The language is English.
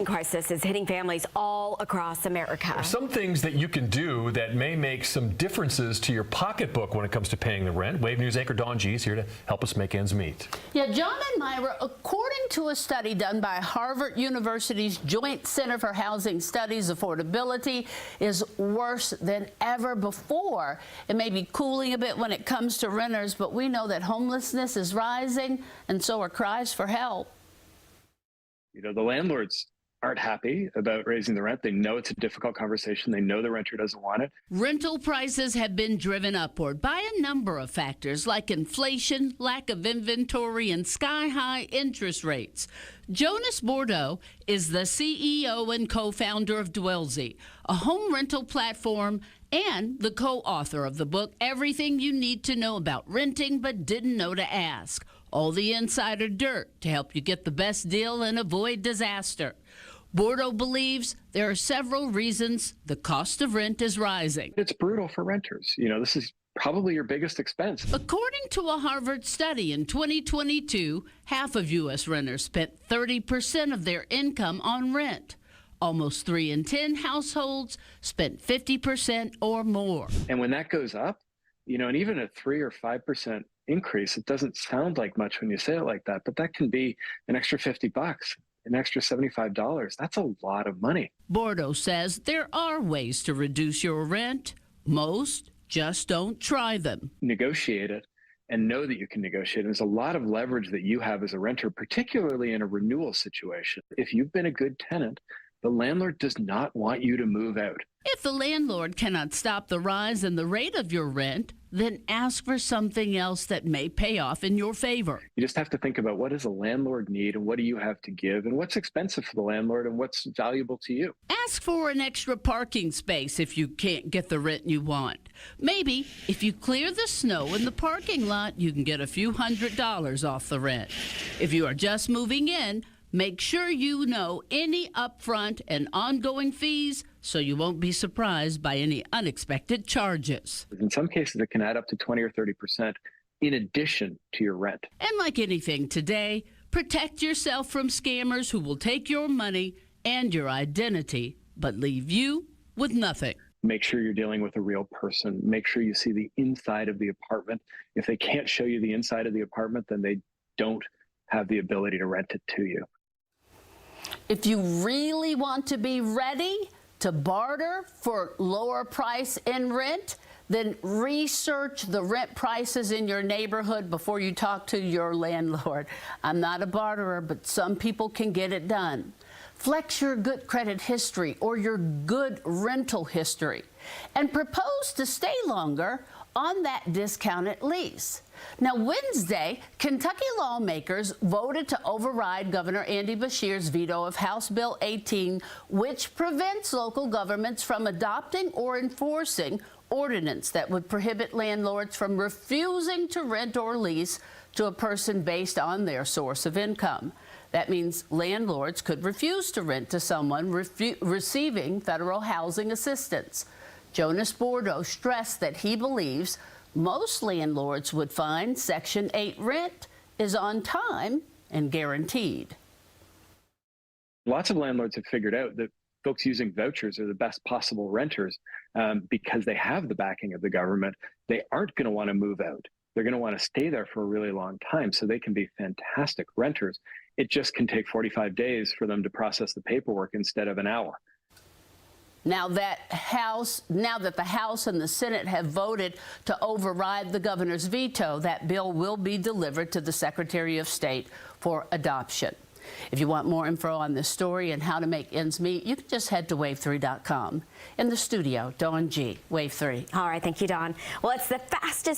Crisis is hitting families all across America. There are some things that you can do that may make some differences to your pocketbook when it comes to paying the rent. Wave News anchor Dawn G is here to help us make ends meet. Yeah, John and Myra, according to a study done by Harvard University's Joint Center for Housing Studies, affordability is worse than ever before. It may be cooling a bit when it comes to renters, but we know that homelessness is rising, and so are cries for help. You know, the landlords aren't happy about raising the rent. They know it's a difficult conversation. They know the renter doesn't want it. Rental prices have been driven upward by a number of factors like inflation, lack of inventory, and sky-high interest rates. Jonas Bordeaux is the CEO and co-founder of Dwellsy, a home rental platform, and the co-author of the book, Everything You Need to Know About Renting But Didn't Know to Ask. All the insider dirt to help you get the best deal and avoid disaster. Bordeaux believes there are several reasons the cost of rent is rising. It's brutal for renters. You know, this is probably your biggest expense. According to a Harvard study in 2022, half of U.S. renters spent 30% of their income on rent. Almost 3 in 10 households spent 50% or more. And when that goes up, you know, and even a 3 or 5% increase, it doesn't sound like much when you say it like that, but that can be an extra $50, an extra $75. That's a lot of money. Bordeaux says there are ways to reduce your rent. Most just don't try them. Negotiate it and know that you can negotiate. There's a lot of leverage that you have as a renter, particularly in a renewal situation. If you've been a good tenant, the landlord does not want you to move out. If the landlord cannot stop the rise in the rate of your rent, then ask for something else that may pay off in your favor. You just have to think about what does a landlord need and what do you have to give and what's expensive for the landlord and what's valuable to you. Ask for an extra parking space if you can't get the rent you want. Maybe if you clear the snow in the parking lot, you can get a few $100s off the rent. If you are just moving in, make sure you know any upfront and ongoing fees so you won't be surprised by any unexpected charges. In some cases, it can add up to 20 or 30% in addition to your rent. And like anything today, protect yourself from scammers who will take your money and your identity, but leave you with nothing. Make sure you're dealing with a real person. Make sure you see the inside of the apartment. If they can't show you the inside of the apartment, then they don't have the ability to rent it to you. If you really want to be ready to barter for lower price in rent, then research the rent prices in your neighborhood before you talk to your landlord. I'm not a barterer, but some people can get it done. Flex your good credit history or your good rental history and propose to stay longer on that discounted lease. Now, Wednesday, Kentucky lawmakers voted to override Governor Andy Beshear's veto of House Bill 18, which prevents local governments from adopting or enforcing ordinance that would prohibit landlords from refusing to rent or lease to a person based on their source of income. That means landlords could refuse to rent to someone receiving federal housing assistance. Jonas Bordeaux stressed that he believes most landlords would find Section 8 rent is on time and guaranteed. Lots of landlords have figured out that folks using vouchers are the best possible renters because they have the backing of the government. They aren't going to want to move out. They're going to want to stay there for a really long time, so they can be fantastic renters. It just can take 45 days for them to process the paperwork instead of an hour. Now that the House and the Senate have voted to override the governor's veto, that bill will be delivered to the Secretary of State for adoption. If you want more info on this story and how to make ends meet, you can just head to wave3.com. In the studio, Dawn G, Wave 3. All right, thank you, Dawn. Well, it's the fastest